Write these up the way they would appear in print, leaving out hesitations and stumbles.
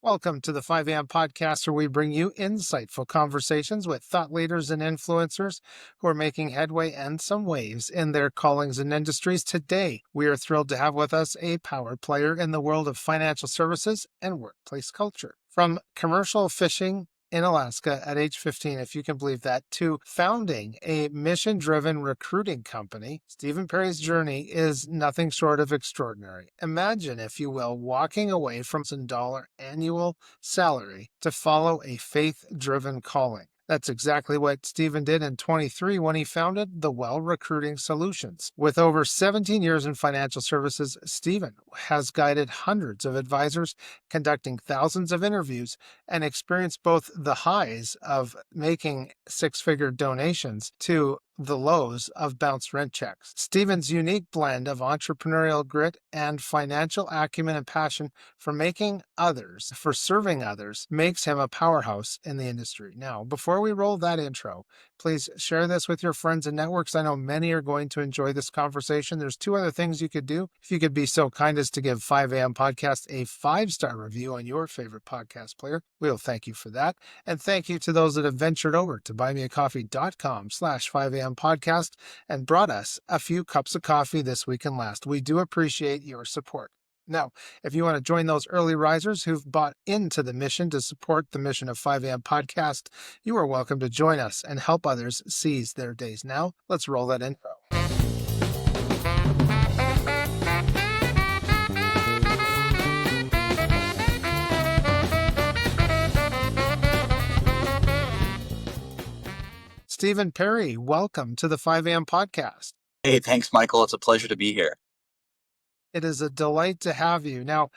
Welcome to the 5 a.m. podcast, where we bring you insightful conversations with thought leaders and influencers who are making headway and some waves in their callings and industries. Today, we are thrilled to have with us a power player in the world of financial services and workplace culture. From commercial fishing in Alaska at age 15, if you can believe that, to founding a mission-driven recruiting company, Stephen Perry's journey is nothing short of extraordinary. Imagine, if you will, walking away from $1,000 annual salary to follow a faith-driven calling. That's exactly what Stephen did in 23 when he founded The Well Recruiting Solutions. With over 17 years in financial services, Stephen has guided hundreds of advisors, conducting thousands of interviews, and experienced both the highs of making six-figure donations to the lows of bounced rent checks. Stephen's unique blend of entrepreneurial grit and financial acumen and passion for serving others, makes him a powerhouse in the industry. Now, before we roll that intro, please share this with your friends and networks. I know many are going to enjoy this conversation. There's two other things you could do. If you could be so kind as to give 5 a.m. Podcast a 5-star review on your favorite podcast player, we'll thank you for that. And thank you to those that have ventured over to buymeacoffee.com/5am podcast and brought us a few cups of coffee this week and last. We do appreciate your support. Now, if you want to join those early risers who've bought into the mission to support the mission of 5 a.m. podcast, you are welcome to join us and help others seize their days. Now, let's roll that intro. Stephen Perry, welcome to the 5 a.m. podcast. Hey, thanks, Michael. It's a pleasure to be here. It is a delight to have you. Now,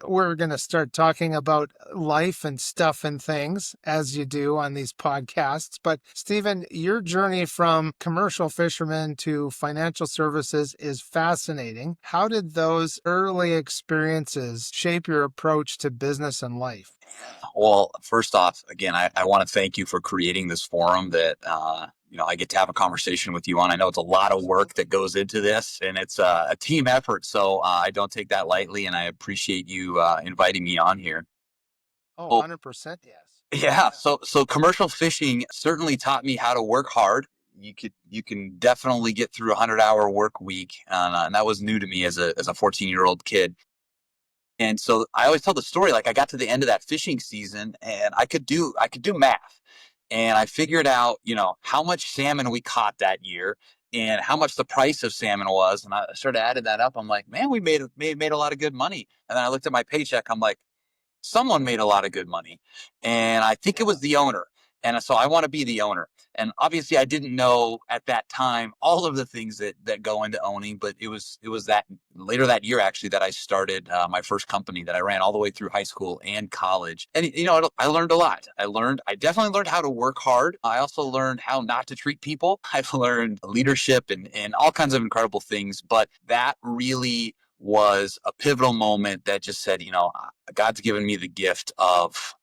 we're going to start talking about life and stuff and things, as you do on these podcasts. But Stephen, your journey from commercial fisherman to financial services is fascinating. How did those early experiences shape your approach to business and life? Well, first off, again, I want to thank you for creating this forum that I get to have a conversation with you on. I know it's a lot of work that goes into this, and it's a team effort. So I don't take that lightly, and I appreciate you inviting me on here. Oh, Well, 100% yes. yeah. So commercial fishing certainly taught me how to work hard. You can definitely get through 100-hour work week, and that was new to me as a 14-year-old kid. And so I always tell the story, like I got to the end of that fishing season and I could do math. And I figured out, how much salmon we caught that year and how much the price of salmon was. And I started adding that up. I'm like, man, we made a lot of good money. And then I looked at my paycheck. I'm like, someone made a lot of good money. And I think it was the owner. And so I want to be the owner. And obviously I didn't know at that time all of the things that go into owning, but it was that later that year actually that I started my first company that I ran all the way through high school and college. And I learned a lot. I definitely learned how to work hard. I also learned how not to treat people. I've learned leadership and all kinds of incredible things, but that really was a pivotal moment that just said, God's given me the gift of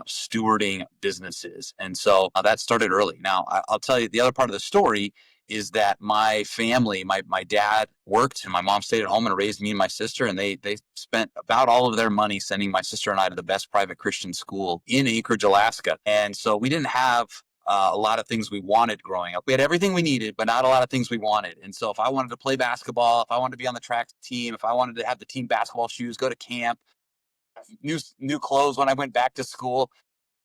stewarding businesses, and so that started early. Now, I'll tell you the other part of the story is that my family, my dad worked and my mom stayed at home and raised me and my sister, and they spent about all of their money sending my sister and I to the best private Christian school in Anchorage, Alaska, and so we didn't have a lot of things we wanted growing up. We had everything we needed, but not a lot of things we wanted. And so if I wanted to play basketball, if I wanted to be on the track team, if I wanted to have the team basketball shoes, go to camp, new clothes when I went back to school,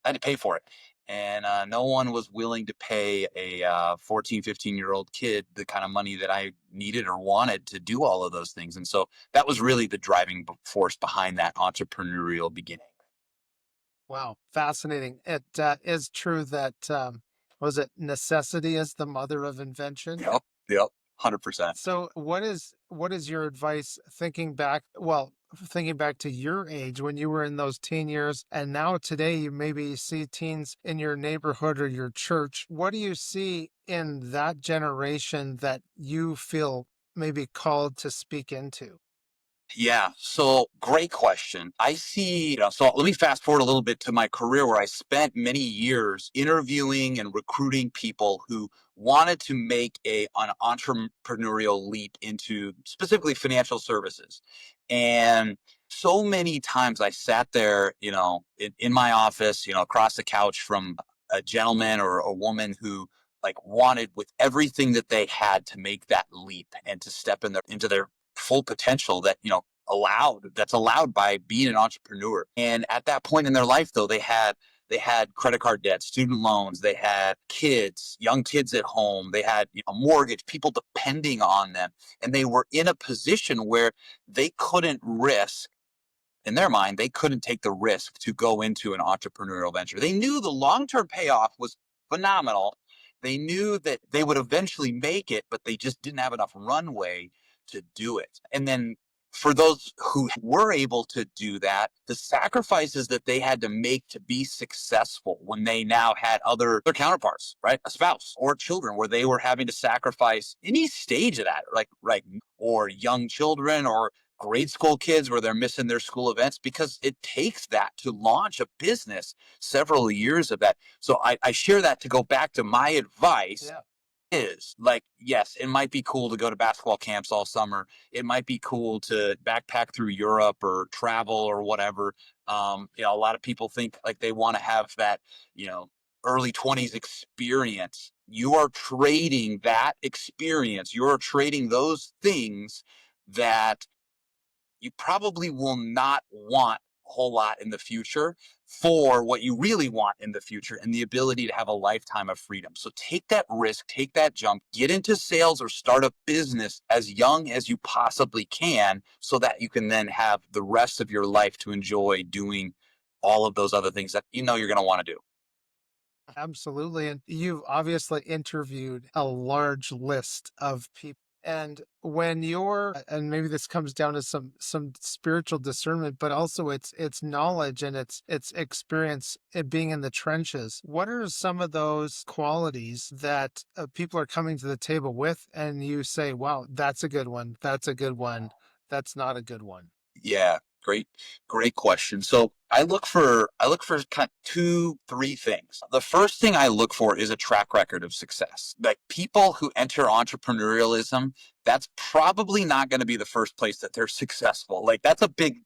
I had to pay for it. And no one was willing to pay a 14, 15-year-old kid the kind of money that I needed or wanted to do all of those things. And so that was really the driving force behind that entrepreneurial beginning. Wow, fascinating. It is true that, was it necessity is the mother of invention? Yep. 100%. So what is your advice thinking back to your age when you were in those teen years, and now today you maybe see teens in your neighborhood or your church. What do you see in that generation that you feel maybe called to speak into? Yeah. So great question. I see, so let me fast forward a little bit to my career where I spent many years interviewing and recruiting people who wanted to make an entrepreneurial leap into specifically financial services. And So many times I sat there, in my office, across the couch from a gentleman or a woman who like wanted with everything that they had to make that leap and to step into their full potential that, that's allowed by being an entrepreneur. And at that point in their life though, they had credit card debt, student loans, they had kids, young kids at home, they had a mortgage, people depending on them. And they were in a position where they couldn't risk in their mind, they couldn't take the risk to go into an entrepreneurial venture. They knew the long term payoff was phenomenal. They knew that they would eventually make it, but they just didn't have enough runway to do it. And then for those who were able to do that, the sacrifices that they had to make to be successful when they now had their counterparts, right? A spouse or children, where they were having to sacrifice any stage of that, like right, or young children or grade school kids where they're missing their school events because it takes that to launch a business, several years of that. So I share that to go back to my advice Yeah. is like, yes, it might be cool to go to basketball camps all summer. It might be cool to backpack through Europe or travel or whatever. A lot of people think like they want to have that, you know, early 20s experience. You are trading that experience. You're trading those things that you probably will not want a whole lot in the future for what you really want in the future and the ability to have a lifetime of freedom. So take that risk, take that jump, get into sales or start a business as young as you possibly can so that you can then have the rest of your life to enjoy doing all of those other things that you're going to want to do. Absolutely. And you've obviously interviewed a large list of people. And when and maybe this comes down to some spiritual discernment, but also it's knowledge and it's experience it being in the trenches. What are some of those qualities that people are coming to the table with, and you say, "Wow, that's a good one. That's a good one. That's not a good one." Yeah, great question. So I look for kind of two, three things. The first thing I look for is a track record of success. Like people who enter entrepreneurialism, that's probably not going to be the first place that they're successful. Like that's a big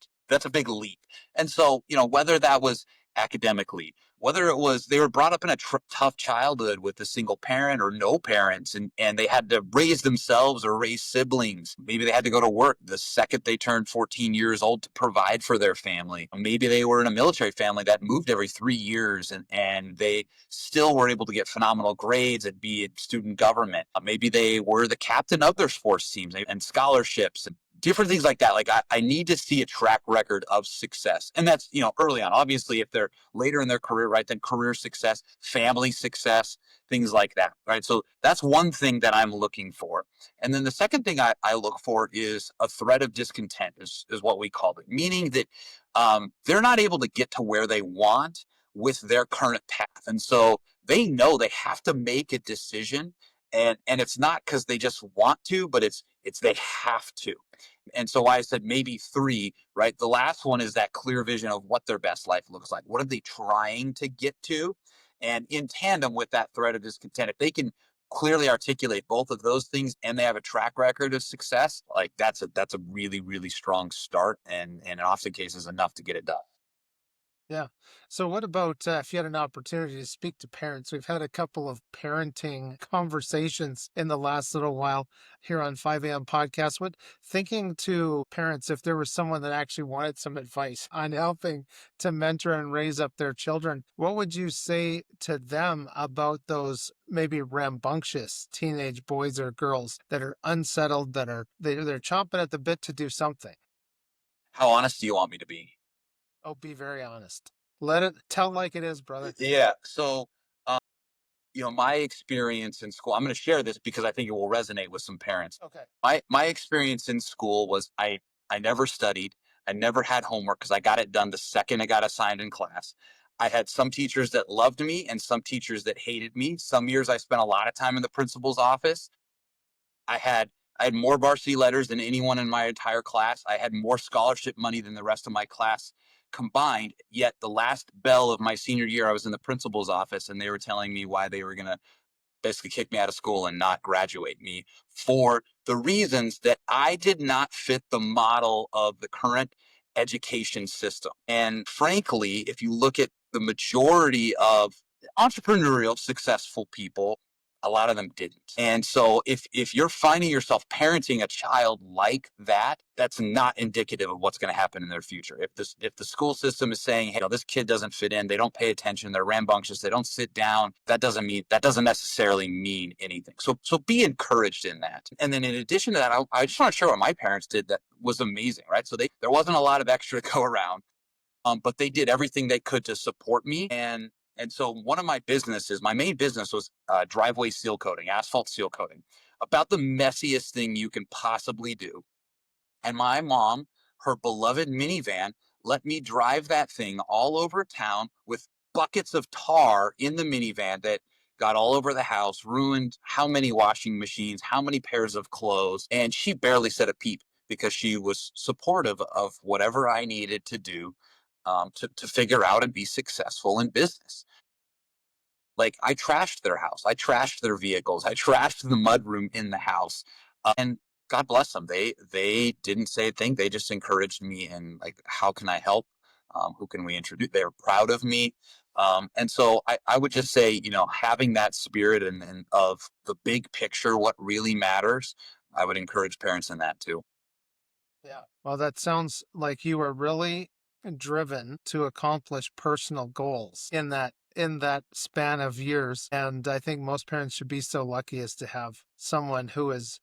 leap. And so, whether that was academically, whether it was they were brought up in a tough childhood with a single parent or no parents, and they had to raise themselves or raise siblings. Maybe they had to go to work the second they turned 14 years old to provide for their family. Maybe they were in a military family that moved every 3 years, and they still were able to get phenomenal grades and be in student government. Maybe they were the captain of their sports teams and scholarships and different things like that. Like I need to see a track record of success. And that's, early on. Obviously, if they're later in their career, right, then career success, family success, things like that. Right. So that's one thing that I'm looking for. And then the second thing I look for is a thread of discontent, is what we call it, meaning that they're not able to get to where they want with their current path. And so they know they have to make a decision. And it's not because they just want to, but it's they have to. And so I said maybe three, right? The last one is that clear vision of what their best life looks like. What are they trying to get to? And in tandem with that thread of discontent, if they can clearly articulate both of those things and they have a track record of success, like that's a really, really strong start and in often cases enough to get it done. Yeah. So, what about if you had an opportunity to speak to parents? We've had a couple of parenting conversations in the last little while here on 5 a.m. podcast. What thinking to parents if there was someone that actually wanted some advice on helping to mentor and raise up their children, what would you say to them about those maybe rambunctious teenage boys or girls that are unsettled, they're chomping at the bit to do something? How honest do you want me to be? Oh, be very honest. Let it tell like it is, brother. Yeah. So my experience in school, I'm going to share this because I think it will resonate with some parents. Okay. My experience in school was I never studied. I never had homework because I got it done the second I got assigned in class. I had some teachers that loved me and some teachers that hated me. Some years I spent a lot of time in the principal's office. I had I had more varsity letters than anyone in my entire class. I had more scholarship money than the rest of my class combined. Yet the last bell of my senior year, I was in the principal's office and they were telling me why they were going to basically kick me out of school and not graduate me for the reasons that I did not fit the model of the current education system. And frankly, if you look at the majority of entrepreneurial successful people, a lot of them didn't. And so if you're finding yourself parenting a child like that, that's not indicative of what's going to happen in their future. If the school system is saying, hey, this kid doesn't fit in, they don't pay attention, they're rambunctious, they don't sit down, that doesn't necessarily mean anything. So be encouraged in that. And then in addition to that, I just want to share what my parents did that was amazing, right? So there wasn't a lot of extra to go around, but they did everything they could to support me. And so one of my main business was driveway seal coating, asphalt seal coating, about the messiest thing you can possibly do. And my mom, her beloved minivan, let me drive that thing all over town with buckets of tar in the minivan that got all over the house, ruined how many washing machines, how many pairs of clothes. And she barely said a peep because she was supportive of whatever I needed to do to figure out and be successful in business. Like, I trashed their house, I trashed their vehicles, I trashed the mudroom in the house, and God bless them. They didn't say a thing. They just encouraged me and like, how can I help? Who can we introduce? They're proud of me, and so I would just say, having that spirit and of the big picture, what really matters. I would encourage parents in that too. Yeah. Well, that sounds like you were really driven to accomplish personal goals in that span of years. And I think most parents should be so lucky as to have someone who is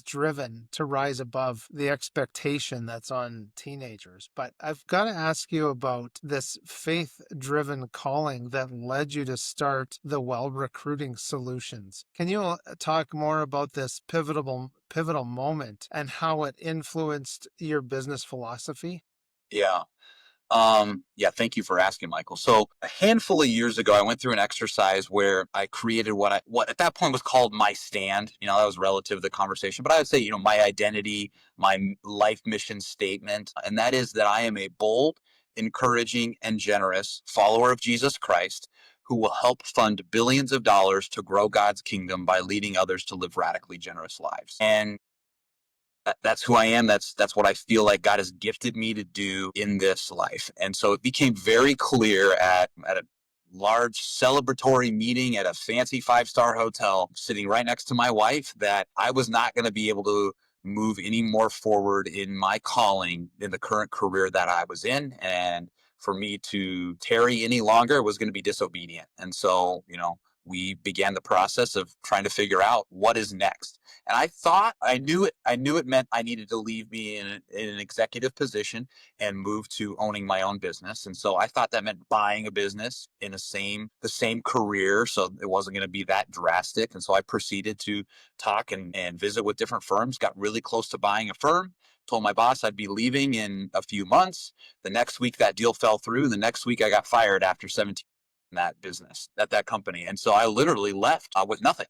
driven to rise above the expectation that's on teenagers. But I've got to ask you about this faith-driven calling that led you to start the Well Recruiting Solutions. Can you talk more about this pivotal moment and how it influenced your business philosophy? Yeah. Yeah, thank you for asking, Michael. So a handful of years ago, I went through an exercise where I created what at that point was called my stand. That was relative to the conversation, but I would say, my identity, my life mission statement, and that is that I am a bold, encouraging, and generous follower of Jesus Christ who will help fund billions of dollars to grow God's kingdom by leading others to live radically generous lives. And that's who I am. That's what I feel like God has gifted me to do in this life. And so it became very clear at a large celebratory meeting at a fancy 5-star hotel, sitting right next to my wife, that I was not going to be able to move any more forward in my calling in the current career that I was in. And for me to tarry any longer was going to be disobedient. And so, we began the process of trying to figure out what is next. And I knew it meant I needed to leave me in an executive position and move to owning my own business. And so I thought that meant buying a business in the same career. So it wasn't going to be that drastic. And so I proceeded to talk and visit with different firms, got really close to buying a firm, told my boss I'd be leaving in a few months. The next week that deal fell through. The next week I got fired after 17 in that business, at that company. And so I literally left with nothing,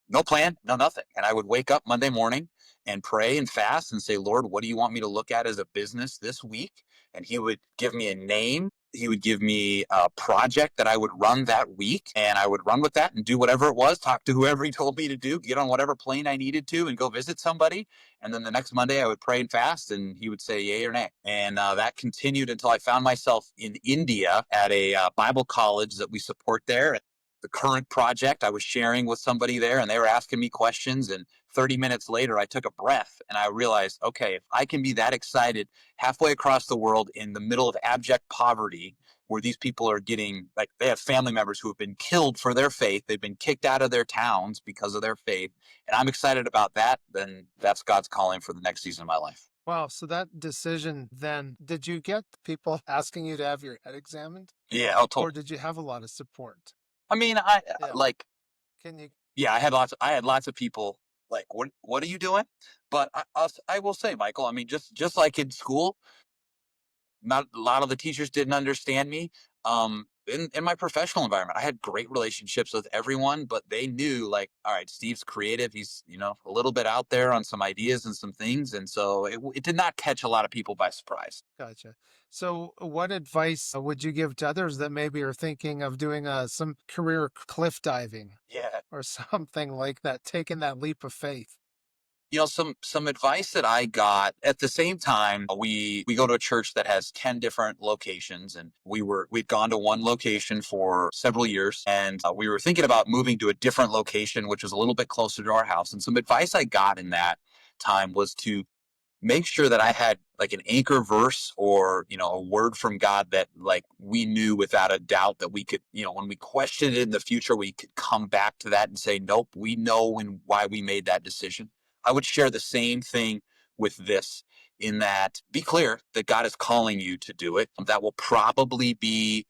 no plan, no nothing. And I would wake up Monday morning and pray and fast and say, Lord, what do you want me to look at as a business this week? And he would give me a name. He would give me a project that I would run that week, and I would run with that and do whatever it was, talk to whoever he told me to do, get on whatever plane I needed to and go visit somebody. And then the next Monday I would pray and fast and he would say yay or nay. And that continued until I found myself in India at a Bible college that we support there. The current project I was sharing with somebody there, and they were asking me questions. And 30 minutes later, I took a breath and I realized, okay, if I can be that excited halfway across the world in the middle of abject poverty, where these people are getting, like, they have family members who have been killed for their faith, they've been kicked out of their towns because of their faith, and I'm excited about that, then that's God's calling for the next season of my life. Wow, so that decision then, did you get people asking you to have your head examined, Yeah, oh, or totally. did you have a lot of support? I mean, I Yeah. like, Can you yeah, I had lots of people like, what are you doing? But I will say, Michael, I mean, just like in school, not a lot of the teachers didn't understand me. In my professional environment, I had great relationships with everyone, but they knew, like, all right, Steve's creative. He's, a little bit out there on some ideas and some things. And so it did not catch a lot of people by surprise. Gotcha. So, what advice would you give to others that maybe are thinking of doing some career cliff diving Yeah. or something like that, taking that leap of faith? Some advice that I got at the same time, we go to a church that has 10 different locations, and we'd gone to one location for several years, and we were thinking about moving to a different location, which was a little bit closer to our house. And some advice I got in that time was to make sure that I had like an anchor verse or, a word from God that like we knew without a doubt that we could, when we questioned it in the future, we could come back to that and say, nope, we know and why we made that decision. I would share the same thing with this, in that be clear that God is calling you to do it. There'll probably be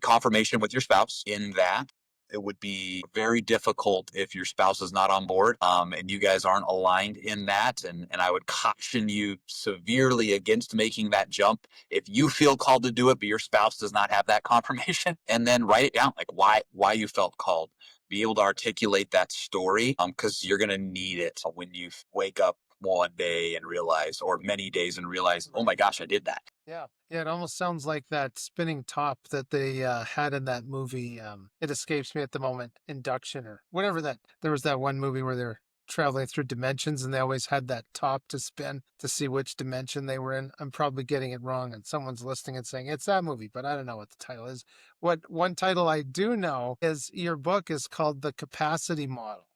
confirmation with your spouse in that. It would be very difficult if your spouse is not on board, and you guys aren't aligned in that. And I would caution you severely against making that jump. If you feel called to do it, but your spouse does not have that confirmation, and then write it down, like why you felt called. Be able to articulate that story, because you're going to need it when you wake up one day and realize, or many days and realize, oh my gosh, I did that. Yeah. Yeah, it almost sounds like that spinning top that they had in that movie. It escapes me at the moment, Induction or whatever that. There was that one movie where they're traveling through dimensions and they always had that top to spin to see which dimension they were in. I'm probably getting it wrong and someone's listening and saying it's that movie, but I don't know what the title is. What one title I do know is your book is called The Capacity Model.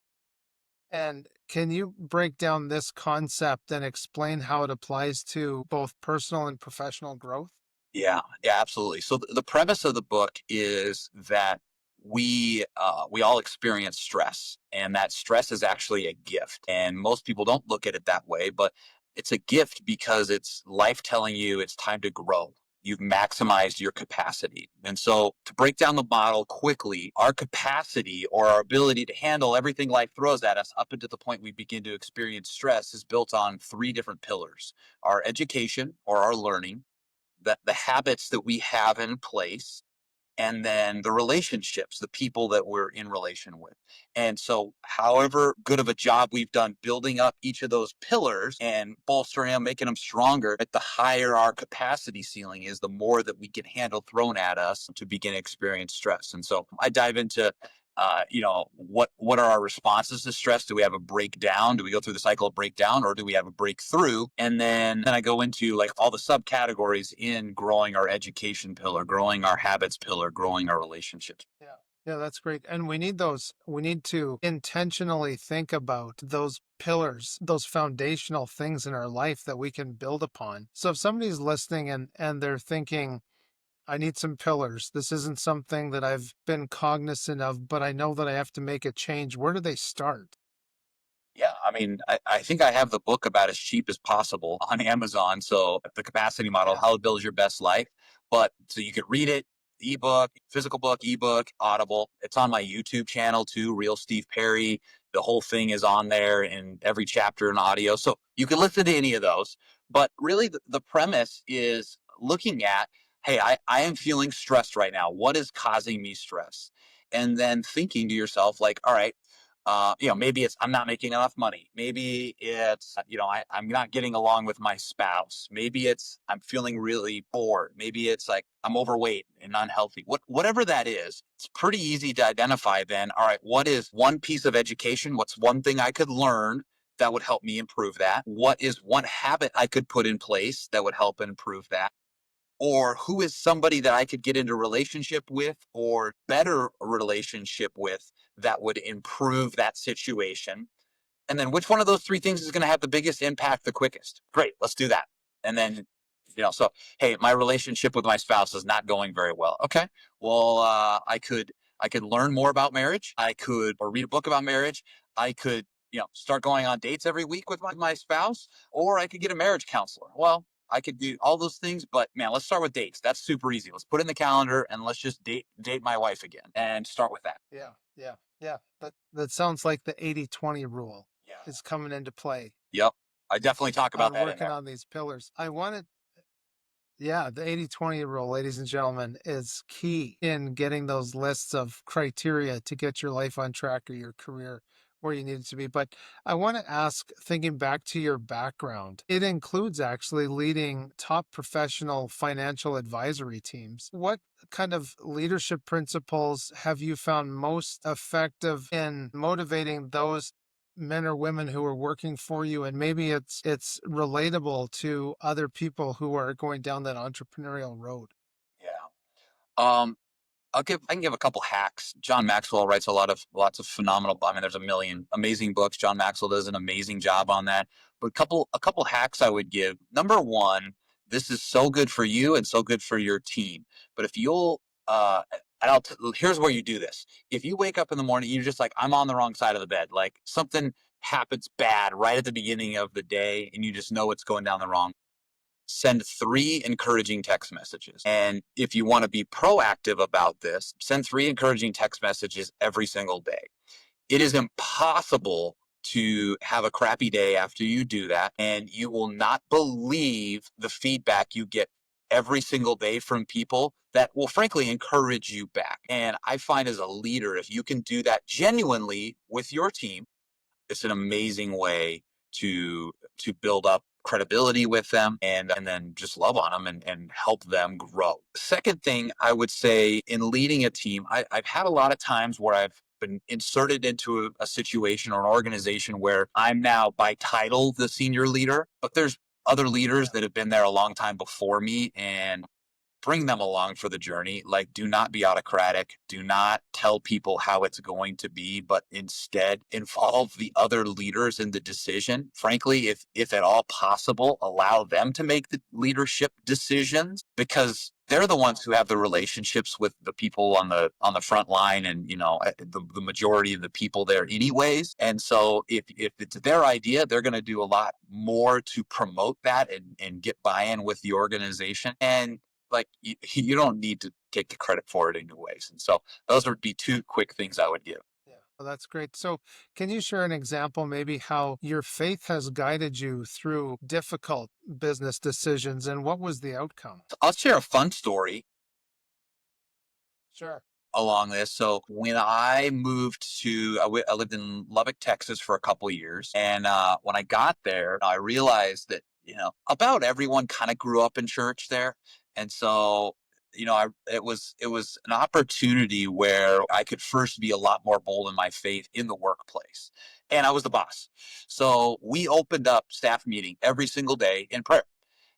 And can you break down this concept and explain how it applies to both personal and professional growth? Yeah, yeah, absolutely. So the premise of the book is that we all experience stress, and that stress is actually a gift. And most people don't look at it that way, but it's a gift because it's life telling you it's time to grow. You've maximized your capacity. And so, to break down the model quickly, our capacity, or our ability to handle everything life throws at us up until the point we begin to experience stress, is built on three different pillars: our education, or our learning, the habits that we have in place, and then the relationships, the people that we're in relation with. And so, however good of a job we've done building up each of those pillars and bolstering them, making them stronger, the higher our capacity ceiling is, the more that we can handle thrown at us to begin to experience stress. And so I dive into what are our responses to stress? Do we have a breakdown? Do we go through the cycle of breakdown, or do we have a breakthrough? And then I go into like all the subcategories in growing our education pillar, growing our habits pillar, growing our relationships. Yeah. Yeah, that's great. And we need those. We need to intentionally think about those pillars, those foundational things in our life that we can build upon. So if somebody's listening and they're thinking, I need some pillars. This isn't something that I've been cognizant of, but I know that I have to make a change. Where do they start? Yeah, I mean, I think I have the book about as cheap as possible on Amazon. So the capacity model, Yeah. how to build your best life. But so you could read it, ebook, physical book, ebook, Audible. It's on my YouTube channel too, Real Steve Perry. The whole thing is on there in every chapter in audio. So you can listen to any of those. But really the premise is looking at, hey, I am feeling stressed right now. What is causing me stress? And then thinking to yourself, like, all right, maybe it's I'm not making enough money. Maybe it's, I'm not getting along with my spouse. Maybe it's I'm feeling really bored. Maybe it's like I'm overweight and unhealthy. Whatever that is, it's pretty easy to identify then. All right, what is one piece of education? What's one thing I could learn that would help me improve that? What is one habit I could put in place that would help improve that? Or who is somebody that I could get into relationship with, or better relationship with, that would improve that situation? And then which one of those three things is going to have the biggest impact the quickest? Great, let's do that. And then, so hey, my relationship with my spouse is not going very well. Okay, well, I could learn more about marriage. I could or read a book about marriage. I could start going on dates every week with my spouse, or I could get a marriage counselor. Well, I could do all those things, but man, let's start with dates. That's super easy. Let's put in the calendar and let's just date my wife again and start with that. Yeah. Yeah. Yeah. That sounds like the 80-20 rule Yeah. is coming into play Yep. I definitely talk about on that in working there. on these pillars. I wanted Yeah, the 80-20 rule, ladies and gentlemen, is key in getting those lists of criteria to get your life on track or your career where you need it to be. But I want to ask, thinking back to your background, it includes actually leading top professional financial advisory teams. What kind of leadership principles have you found most effective in motivating those men or women who are working for you, and maybe it's relatable to other people who are going down that entrepreneurial road? Yeah. Um, I can give a couple hacks. John Maxwell writes lots of phenomenal. I mean, there's a million amazing books. John Maxwell does an amazing job on that. But a couple hacks I would give. Number one, this is so good for you and so good for your team. But if you'll, here's where you do this. If you wake up in the morning, you're just like, I'm on the wrong side of the bed. Like something happens bad right at the beginning of the day, and you just know it's going down the wrong. Send 3 encouraging text messages. And if you want to be proactive about this, send 3 encouraging text messages every single day. It is impossible to have a crappy day after you do that. And you will not believe the feedback you get every single day from people that will frankly encourage you back. And I find as a leader, if you can do that genuinely with your team, it's an amazing way to build up credibility with them and then just love on them and help them grow. Second thing I would say in leading a team, I've had a lot of times where I've been inserted into a situation or an organization where I'm now by title the senior leader, but there's other leaders Yeah. that have been there a long time before me, and bring them along for the journey. Like, do not be autocratic. Do not tell people how it's going to be, but instead involve the other leaders in the decision. Frankly, if at all possible, allow them to make the leadership decisions because they're the ones who have the relationships with the people on the front line and the majority of the people there anyways. And so if it's their idea, they're going to do a lot more to promote that and get buy-in with the organization. And like you don't need to take the credit for it anyways. And so those would be 2 quick things I would give. Yeah. Well, that's great. So, can you share an example, maybe how your faith has guided you through difficult business decisions and what was the outcome? I'll share a fun story Sure. along this. So when I moved I lived in Lubbock, Texas for a couple of years. And when I got there, I realized that, about everyone kind of grew up in church there. And so, it was an opportunity where I could first be a lot more bold in my faith in the workplace. And I was the boss. So we opened up staff meeting every single day in prayer.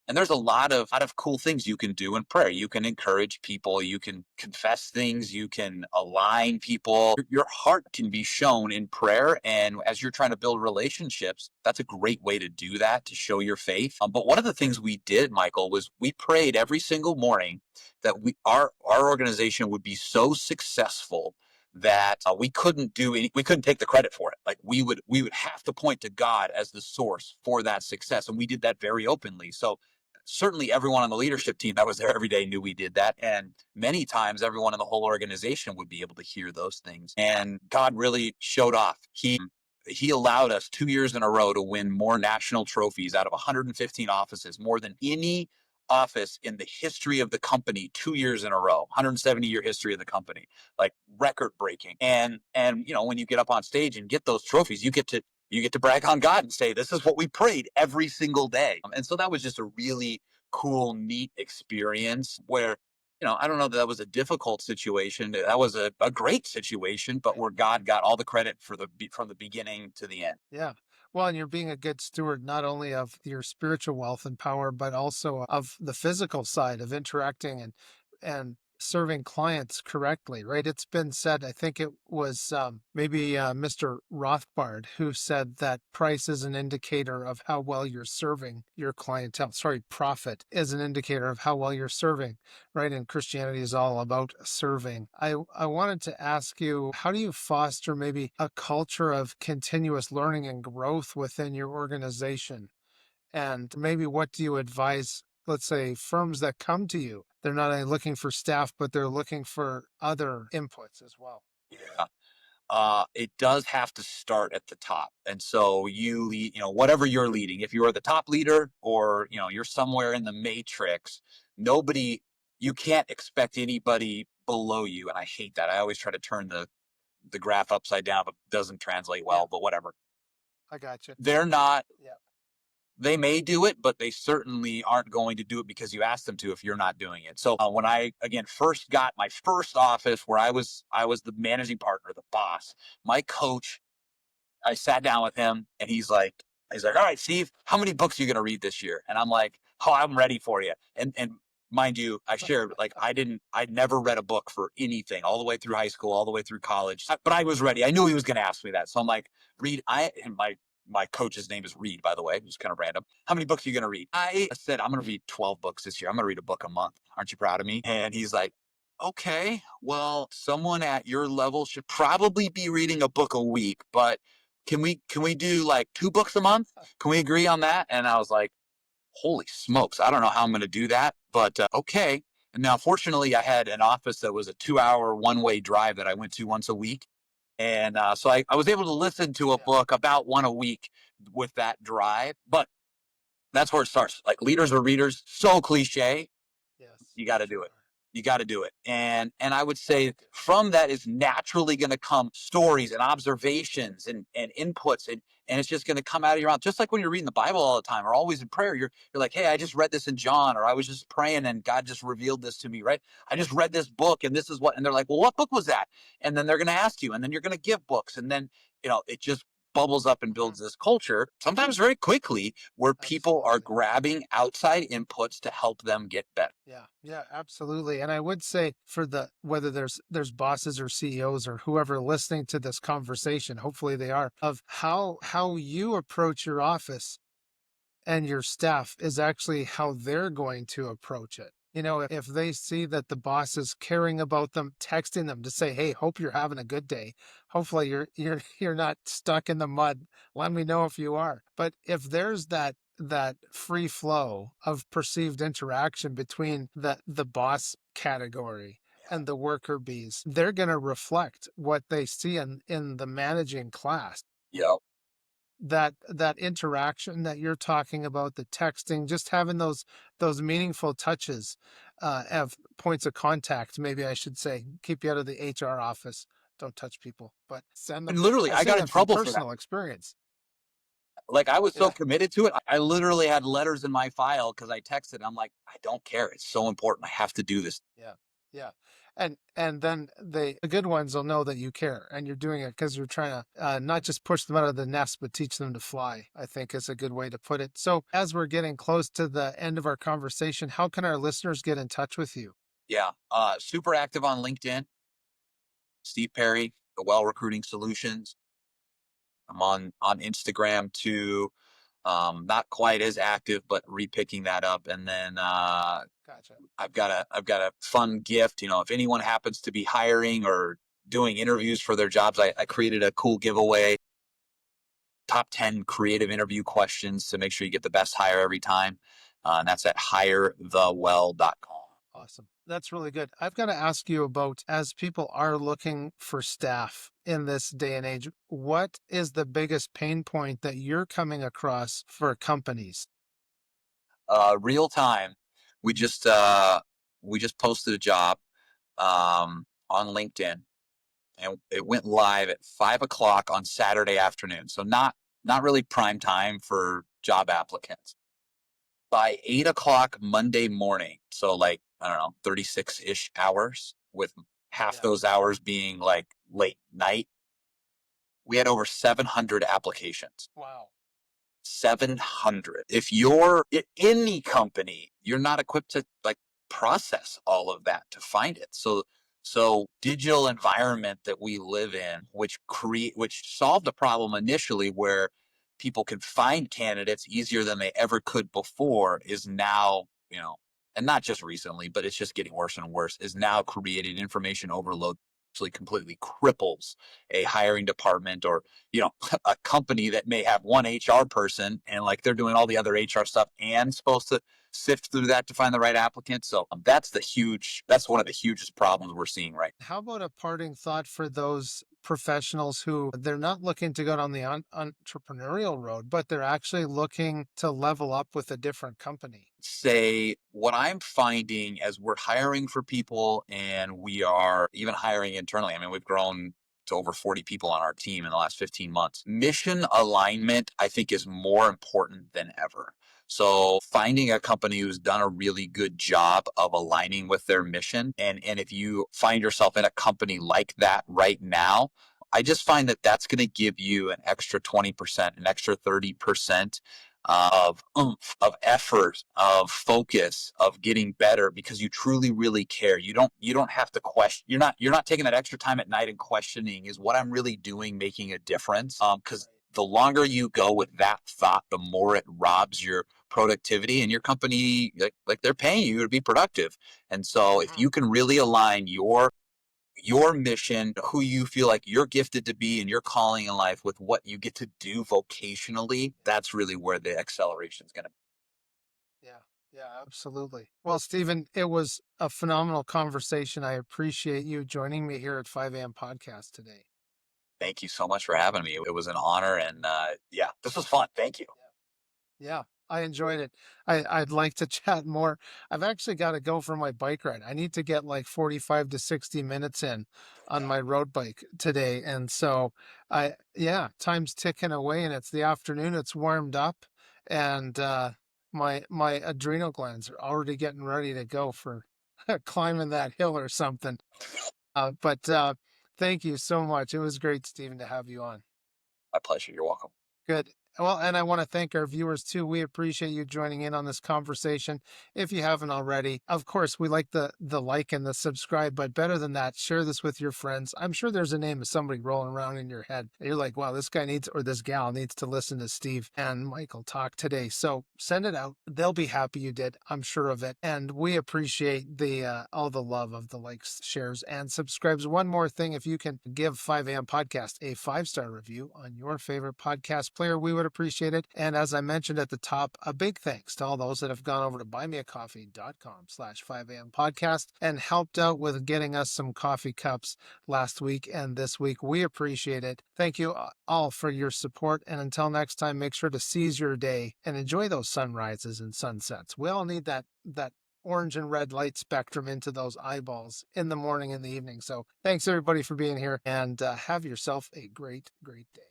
And there's a lot of cool things you can do in prayer. You can encourage people, you can confess things, you can align people. Your heart can be shown in prayer. And as you're trying to build relationships, that's a great way to do that, to show your faith. But one of the things we did, Michael, was we prayed every single morning that our organization would be so successful that we couldn't take the credit for it. Like we would have to point to God as the source for that success, and we did that very openly. So certainly everyone on the leadership team that was there every day knew we did that. And many times everyone in the whole organization would be able to hear those things. And God really showed off. He allowed us 2 years in a row to win more national trophies out of 115 offices, more than any office in the history of the company 2 years in a row, 170-year history of the company, like record breaking. And when you get up on stage and get those trophies, you get to brag on God and say, this is what we prayed every single day. And so that was just a really cool, neat experience where, I don't know that that was a difficult situation. That was a great situation, but Right. where God got all the credit from the beginning to the end. Yeah. Well, and you're being a good steward not only of your spiritual wealth and power, but also of the physical side of interacting and serving clients correctly, right? It's been said, I think it was maybe Mr. Rothbard who said that price is an indicator of how well you're serving your clientele. Sorry, profit is an indicator of how well you're serving, right? And Christianity is all about serving. I wanted to ask you, how do you foster maybe a culture of continuous learning and growth within your organization? And maybe what do you advise, let's say, firms that come to you? They're not only looking for staff, but they're looking for other inputs as well. Yeah. It does have to start at the top. And so you lead, whatever you're leading, if you are the top leader or, you're somewhere in the matrix, nobody, you can't expect anybody below you. And I hate that. I always try to turn the graph upside down, but it doesn't translate Yeah, well, but whatever. I got you. They're not, Yeah. they may do it, but they certainly aren't going to do it because you asked them to if you're not doing it. So when I again first got my first office where I was the managing partner, the boss, my coach I sat down with him and he's like, all right, Steve, how many books are you going to read this year? And I'm like, oh, I'm ready for you. And mind you, I shared like I'd never read a book for anything all the way through high school, all the way through college, but I was ready. I knew he was going to ask me that. So I'm like, read. And my coach's name is Reed, by the way, who's kind of random. How many books are you going to read? I said, I'm going to read 12 books this year. I'm going to read a book a month. Aren't you proud of me? And he's like, okay, well, someone at your level should probably be reading a book a week, but can we do like 2 books a month? Can we agree on that? And I was like, holy smokes, I don't know how I'm going to do that, but okay. And now, fortunately, I had an office that was a 2 hour one-way drive that I went to once a week. And so I was able to listen to a book about one a week with that drive. But that's where it starts. Like leaders are readers, so cliche. Yes, You got for to do it. sure. You got to do it. And I would I say like it. from that is naturally going to come stories and observations and inputs and it's just going to come out of your mouth. Just like when you're reading the Bible all the time or always in prayer, you're like, hey, I just read this in John, or I was just praying and God just revealed this to me, right? I just read this book and this is what, and they're like, well, what book was that? And then they're going to ask you, and then you're going to give books, and then it just bubbles up and Mhm. builds this culture, sometimes very quickly, where people are Absolutely. grabbing outside inputs to help them get better. Yeah, yeah, absolutely. And I would say for the whether there's bosses or CEOs or whoever listening to this conversation, hopefully they are, of how you approach your office and your staff is actually how they're going to approach it. If they see that the boss is caring about them, texting them to say, "Hey, hope you're having a good day. Hopefully you're not stuck in the mud. Let me know if you are." But if there's that free flow of perceived interaction between the boss category and the worker bees, they're going to reflect what they see in the managing class. Yep. That interaction that you're talking about, the texting, just having those meaningful touches of points of contact, maybe I should say, keep you out of the HR office. Don't touch people, but send And them. literally, I I say got in that from trouble for that. personal experience. Like I was so Yeah. committed to it. I literally had letters in my file because I texted. I'm like, I don't care. It's so important. I have to do this. Yeah. Yeah. And then the good ones will know that you care and you're doing it because you're trying to not just push them out of the nest, but teach them to fly, I think is a good way to put it. So as we're getting close to the end of our conversation, how can our listeners get in touch with you? Yeah. Super active on LinkedIn. Steve Perry, the Well Recruiting Solutions. I'm on Instagram too. Not quite as active, but repicking that up. And then Gotcha. I've got a fun gift. If anyone happens to be hiring or doing interviews for their jobs, I created a cool giveaway. Top 10 creative interview questions to make sure you get the best hire every time. And that's at hirethewell.com. Awesome. That's really good. I've got to ask you about as people are looking for staff in this day and age, what is the biggest pain point that you're coming across for companies? Real time. We just posted a job on LinkedIn, and it went live at 5 o'clock on Saturday afternoon. So not really prime time for job applicants. By 8 o'clock Monday morning, so like I don't know, 36-ish hours, with half Yeah. those hours being like late night, we had over 700 applications. Wow. 700. If you're at any company, you're not equipped to like process all of that to find it. So digital environment that we live in, which solved a problem initially where people can find candidates easier than they ever could before, is now, and not just recently, but it's just getting worse and worse, is now creating information overload, actually completely cripples a hiring department, or a company that may have one HR person and like they're doing all the other HR stuff and supposed to sift through that to find the right applicant. So that's one of the hugest problems we're seeing right now. How about a parting thought for those professionals who they're not looking to go down the entrepreneurial road, but they're actually looking to level up with a different company? Say what I'm finding as we're hiring for people and we are even hiring internally. I mean, we've grown to over 40 people on our team in the last 15 months. Mission alignment, I think, is more important than ever. So finding a company who's done a really good job of aligning with their mission. And if you find yourself in a company like that right now, I just find that that's going to give you an extra 20%, an extra 30% of oomph, of effort, of focus, of getting better because you truly really care. You don't have to question. You're not taking that extra time at night and questioning, is what I'm really doing making a difference? Because the longer you go with that thought, the more it robs your productivity, and your company, like they're paying you to be productive. And so if you can really align your mission, who you feel like you're gifted to be and your calling in life with what you get to do vocationally, that's really where the acceleration is going to be. Yeah, yeah, absolutely. Well, Stephen, it was a phenomenal conversation. I appreciate you joining me here at 5 a.m. podcast today. Thank you so much for having me. It was an honor. And yeah, this was fun. Thank you. Yeah, I enjoyed it. I'd like to chat more. I've actually got to go for my bike ride. I need to get like 45 to 60 minutes in on my road bike today. And so yeah, time's ticking away and it's the afternoon. It's warmed up and my adrenal glands are already getting ready to go for climbing that hill or something. But thank you so much. It was great, Stephen, to have you on. My pleasure. You're welcome. Good. Well, and I want to thank our viewers too. We appreciate you joining in on this conversation. If you haven't already, of course, we like the like and the subscribe, but better than that, share this with your friends. I'm sure there's a name of somebody rolling around in your head. You're like, wow, this guy needs, or this gal needs to listen to Steve and Michael talk today. So send it out. They'll be happy you did. I'm sure of it. And we appreciate the all the love of the likes, shares, and subscribes. One more thing, if you can give 5am podcast a 5-star review on your favorite podcast player, we would appreciate it. And as I mentioned at the top, a big thanks to all those that have gone over to buymeacoffee.com/5am podcast and helped out with getting us some coffee cups last week and this week. We appreciate it. Thank you all for your support. And until next time, make sure to seize your day and enjoy those sunrises and sunsets. We all need that orange and red light spectrum into those eyeballs in the morning and the evening. So thanks everybody for being here and have yourself a great, great day.